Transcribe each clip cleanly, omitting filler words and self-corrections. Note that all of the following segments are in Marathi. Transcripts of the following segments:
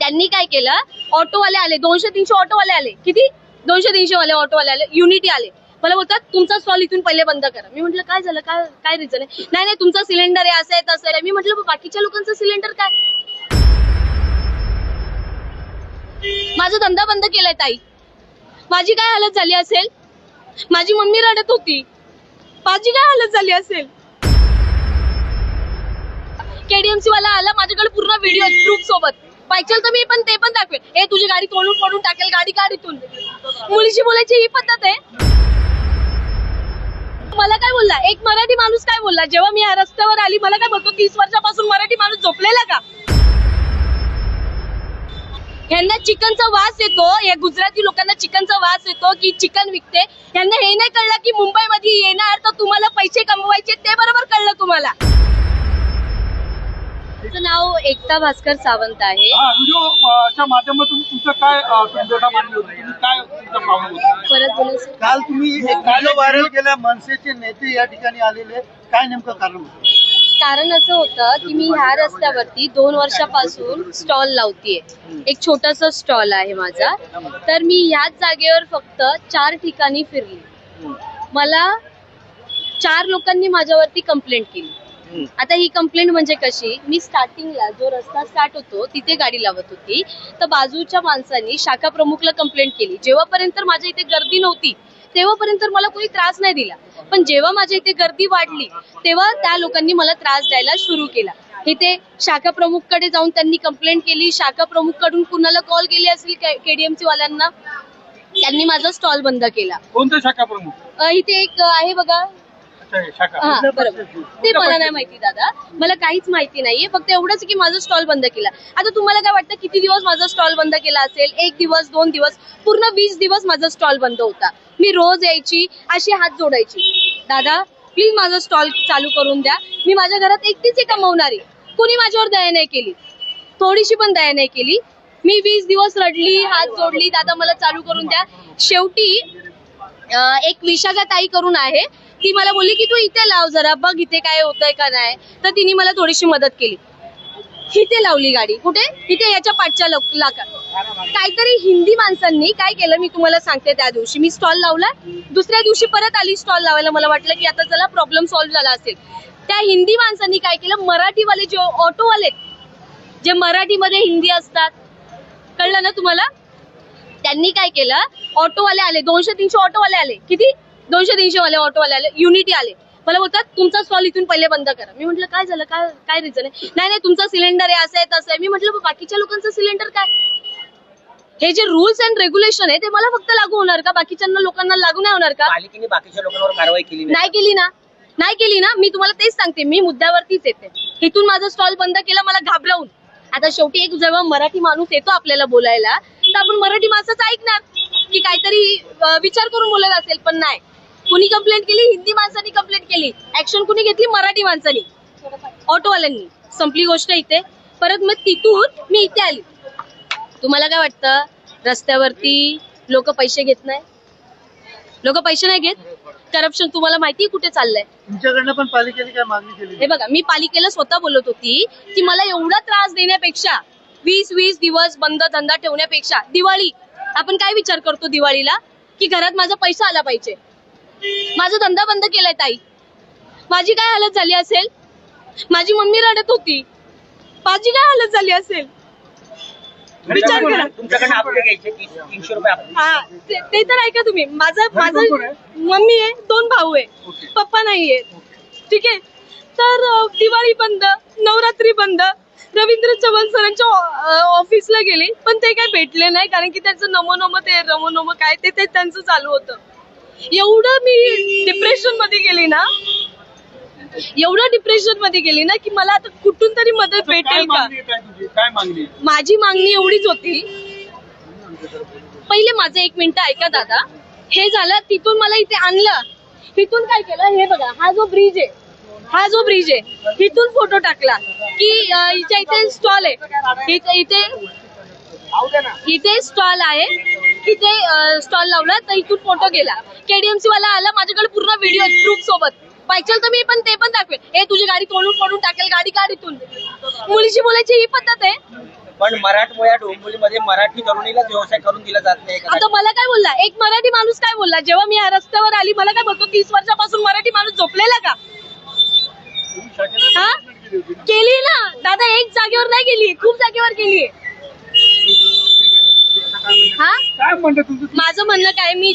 त्यांनी काय केलं, ऑटोवाले आले, 200-300 ऑटोवाले आले, किती 200-300 वाले ऑटोवाले आले, युनिटी आले. मला बोलतात तुमचा स्टॉल इथून पहिले बंद करा. मी म्हटलं काय झालं, काय रिझन आहे. नाही तुमचा सिलेंडर आहे, असं आहे तसं आहे. मी म्हटलं बाकीच्या लोकांचं सिलेंडर काय, माझा धंदा बंद केलाय ताई. माझी काय हालत झाली असेल, माझी मम्मी रडत होती, माझी काय हालत झाली असेल. केडीएमसी वाला आला, माझ्याकडे पूर्ण व्हिडिओ प्रूफ सोबत. पाहिजे तर मी पण ते पण दाखवेल. हे तुझी गाडी तोडून फोडून टाकेल, गाडी गाडीतून. मुलीशी बोलायची ही पद्धत आहे. मला काय बोलला एक मराठी माणूस, काय बोलला जेव्हा मी या रस्त्यावर आली, मला काय बोलतो 30 वर्षापासून मराठी माणूस झोपलेला का. यांना चिकनचा वास येतो, या गुजराती लोकांना चिकनचा वास येतो की चिकन विकते. यांना हे नाही कळलं की मुंबईमध्ये येणार तर तुम्हाला पैसे कमवायचे, ते बरोबर कळलं तुम्हाला. माझं नाव एकता भास्कर सावंत आहे. व्हिडिओच्या माध्यमातून तुमचं काय संवेदना मांडली होती, काय तुमचं प्रॉब्लेम होता? परत बोलायचं. काल तुम्ही एक व्हिडिओ व्हायरल केला, मनसेचे नेते या ठिकाणी आलेले, काय नेमकं कारण होतं? कारण असं होतं की मी ह्या रस्त्यावरती 2 वर्षापासून स्टॉल लावतीये. एक छोटासा स्टॉल आहे माझा. तर मी ह्याच जागेवर फक्त 4 ठिकाणी फिरली. मला 4 लोकांनी माझ्यावरती कंप्लेंट केली. आता ही कंप्लेंट म्हणजे कशी, मी स्टार्टिंगला जो रस्ता स्टार्ट होतो तिथे गाडी लावत होती, तर बाजूच्या माणसांनी शाखा प्रमुखला कंप्लेंट केली. जेव्हापर्यंत माझ्या इथे गर्दी नव्हती तेव्हापर्यंत मला कोणी त्रास नाही दिला, पण जेव्हा माझ्या इथे गर्दी वाढली तेव्हा त्या लोकांनी मला त्रास द्यायला सुरू केला. इथे शाखा प्रमुख कडे जाऊन त्यांनी कंप्लेंट केली. शाखा प्रमुख कडून कुणाला कॉल केले असेल केडीएमसी वाल्यांना, त्यांनी माझा स्टॉल बंद केला. कोणते शाखा प्रमुख? इथे एक आहे बघा, हा बरोबर, ते मला नाही माहिती दादा, मला काहीच माहिती नाहीये. फक्त एवढंच की माझा स्टॉल बंद केला. आता तुम्हाला काय वाटतं किती दिवस माझा स्टॉल बंद केला असेल? 1 दिवस 2 दिवस, पूर्ण 20 दिवस माझा स्टॉल बंद होता. मी रोज यायची, अशी हात जोडायची, दादा प्लीज माझा स्टॉल चालू करून द्या. मी माझ्या घरात एकटीच कमवणारी, कोणी माझ्यावर दया नाही केली, थोडीशी पण दया नाही केली. मी 20 दिवस रडली, हात जोडली, दादा मला चालू करून द्या. शेवटी एक विशाखा ताई करून आहे, ती मला बोलली की तू इथे लाव जरा, बघ इथे काय होतंय का नाही. तर तिने मला थोडीशी मदत केली. इथे लावली गाडी, कुठे, इथे याच्या पाठच्या लाका. काहीतरी हिंदी माणसांनी काय केलं मी तुम्हाला सांगते. त्या दिवशी मी स्टॉल लावला, दुसऱ्या दिवशी परत आली स्टॉल लावायला. मला वाटलं की आता चला प्रॉब्लेम सॉल्व्ह झाला असेल. त्या हिंदी माणसांनी काय केलं, मराठीवाले जे ऑटोवाले, जे मराठीमध्ये हिंदी असतात, कळलं ना तुम्हाला, त्यांनी काय केलं, ऑटोवाले आले, 200-300 ऑटोवाले आले, किती 200-300 वाले ऑटोवाले आले, युनिटी आले. मला बोलतात तुमचा स्टॉल इथून पहिले बंद करा. मी म्हटलं काय झालं, काय रिझन आहे. नाही तुमचा सिलेंडर आहे, असं आहे तसं आहे. मी म्हटलं बाकीच्या लोकांचं सिलेंडर काय. हे जे रूल्स अँड रेग्युलेशन आहे ते मला फक्त लागू होणार का, बाकीच्या लोकांना लागू नाही होणार का? पालिकेने बाकीच्या लोकांवर कारवाई केली नाही केली ना. मी तुम्हाला तेच सांगते, मी मुद्द्यावरतीच येते. इथून माझा स्टॉल बंद केला मला घाबरवून. आता शेवटी एक जेव्हा मराठी माणूस येतो आपल्याला बोलायला, तर आपण मराठी माणसाचं ऐकणार की काहीतरी विचार करून बोलत असेल. पण नाही, कुणी कंप्लेंट केली, हिंदी माणसांनी कंप्लेंट केली. ऍक्शन कुणी घेतली, मराठी माणसांनी, ऑटोवाल्यांनी. संपली गोष्ट इथे. परत मग तिथून मी इथे आली. तुम्हाला काय वाटतं, रस्त्यावरती लोक पैसे घेत नाही? लोक पैसे नाही घेत. करप्शन तुम्हाला माहिती कुठे चाललंय. तुमच्याकडनं पण पालिकेने काय मागणी केली? हे बघा, मी पालिकेला स्वतः बोलत होती की मला एवढा त्रास देण्यापेक्षा 20 दिवस बंद धंदा ठेवण्यापेक्षा, दिवाळी आपण काय विचार करतो दिवाळीला, की घरात माझा पैसा आला पाहिजे. माझा धंदा बंद केलाय ताई. माझी काय हालत झाली असेल, माझी मम्मी रडत होती, माझी काय हालत झाली असेल. विचार करा. तुमच्याकडे आपले घ्यायचे 300 रुपये. हा, ते तर ऐका तुम्ही. माझं मम्मी आहे, 2 भाऊ आहे, पप्पा नाहीये, ठीक आहे. तर दिवाळी बंद, नवरात्री बंद. रवींद्र चव्हाण सरांच्या ऑफिसला गेले, पण ते काय भेटले नाही, कारण की त्यांचं नमो ते रमो काय ते त्यांचं चालू होतं. एवढं मी डिप्रेशन मध्ये गेली ना, की मला आता कुठून तरी मदत भेटेल का. काय मागणी? माझी मागणी एवढीच होती. पहिले माझं 1 मिनिट ऐका दादा. हे झालं, तिथून मला इथे आणलं. इथून काय केलं, हे बघा, हा जो ब्रिज आहे, इथून फोटो टाकला की इथे स्टॉल आहे, इथे स्टॉल आहे, इथे स्टॉल लावला, तर इथून फोटो गेला. केडीएमसी वाला आला, माझ्याकडे पूर्ण व्हिडिओ प्रूफ सोबत. पाहिजे तर मी पण ते पण दाखवेल. हे तुझी गाडी तोडून फोडून टाकेल, गाडी गाडीतून. मुलीशी बोलायची ही पद्धत आहे. पण मराठमोळ्या डोंबिवलीमध्ये मराठी तरुणीलाच व्यवसाय करून दिला जात नाही का? आता मला काय बोलला एक मराठी माणूस काय बोलला जेव्हा मी या रस्त्यावर आली मला काय बोलतो 30 वर्षापासून मराठी माणूस झोपलेला का हा केली ना दादा एक जागेवर नाही गेली खूप जागेवर गेली हा काय म्हणते तुमचं? माझं म्हणणं काय मी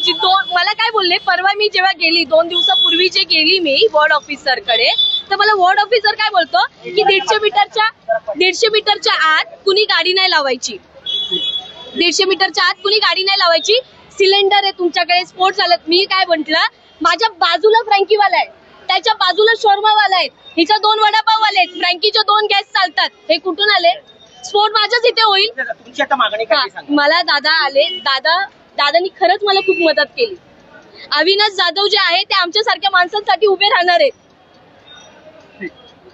मला काय बोलले परवा मी जेव्हा गेली 2 दिवसापूर्वी जे गेली मी वॉर्ड ऑफिसरकडे तर मला वॉर्ड ऑफिसर काय बोलतो की 150 मीटरच्या आत कुणी गाडी नाही लावायची 150 मीटरच्या आत कुणी गाडी नाही लावायची सिलेंडर आहे तुमच्याकडे स्फोट झालं मी काय म्हंटल माझ्या बाजूला फ्रँकीवाला आहे त्याच्या बाजूला शोरमावाला आहे हिच्या 2 वडापाववाले आहेत फ्रँकीचे 2 गॅस चालतात हे कुठून आले स्फोट माझ्याच इथे होईल तुमची आता मागणी काय सांगा? मला दादा आले दादानी खरंच मला खूप मदत केली अविनाश जाधव जे आहे ते आमच्यासारख्या माणसांसाठी उभे राहणार आहेत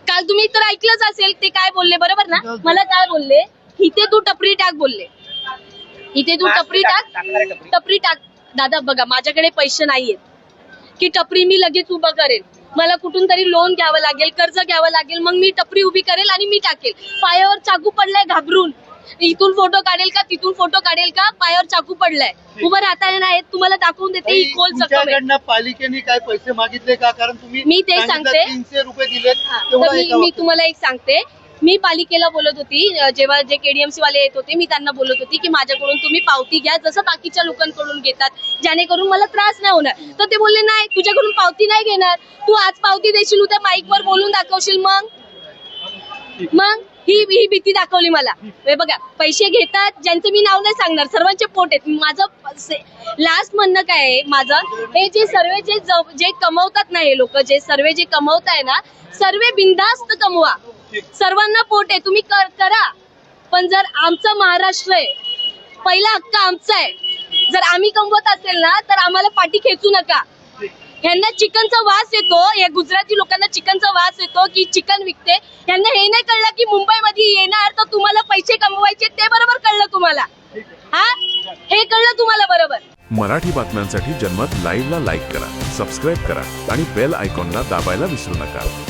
काल तुम्ही तर ऐकलंच असेल ते काय बोलले बरोबर ना मला काय बोलले इथे तू टपरी टाक बोलले इथे तू टपरी टाक दादा बघा माझ्याकडे पैसे नाहीयेत की टपरी मी लगेच उभं करेल मला कुठून तरी लोन घ्यावं लागेल कर्ज घ्यावं लागेल मग मी टपरी उभी करेल आणि मी टाकेल पायावर चाकू पडलाय घाबरून इथून फोटो काढेल का तिथून फोटो काढेल का पायावर चाकू पडलाय उभं राहता येणार तुम्हाला दाखवून देते ही खोल जखम आहे तुमच्याकडनं पालिकेने काय पैसे मागितले का कारण तुम्ही मी ते सांगते 300 रुपये दिलेत तर मी तुम्हाला एक सांगते मी पालिकेला बोलत होती जेव्हा जे केडीएमसी वाले येत होते मी त्यांना बोलत होती की माझ्याकडून तुम्ही पावती घ्या जसं बाकीच्या लोकांकडून घेतात जेणेकरून मला त्रास नाही होणार तर ते बोलले नाही तुझ्याकडून पावती नाही घेणार तू आज पावती देशील उद्या माईकवर बोलून दाखवशील मग ही भीती दाखवली मला हे बघा पैसे घेतात ज्यांचं मी नाव नाही सांगणार सर्वांचे पोट आहेत माझं लास्ट म्हणणं काय आहे माझं हे जे सर्व जे कमवतात ना हे लोक जे सर्व जे कमवताय ना सर्व बिनधास्त कमवा सर्वांना पोट आहे तुम्ही करा पण जर आमचा महाराष्ट्र आहे पहिला हक्क आमचा आहे जर आम्ही कमवत असेल ना तर आम्हाला पाठी खेचू नका यांना चिकनचा वास येतो या गुजराती लोकांना चिकनचा वास येतो की चिकन विकते यांना हे नाही कळलं की मुंबईमध्ये येणार तर तुम्हाला पैसे कमवायचे ते बरोबर कळलं तुम्हाला हा हे कळलं तुम्हाला बरोबर मराठी बातम्यांसाठी जन्मत लाईव्हला लाईक करा सबस्क्राईब करा आणि बेल आयकॉनला दाबायला विसरू नका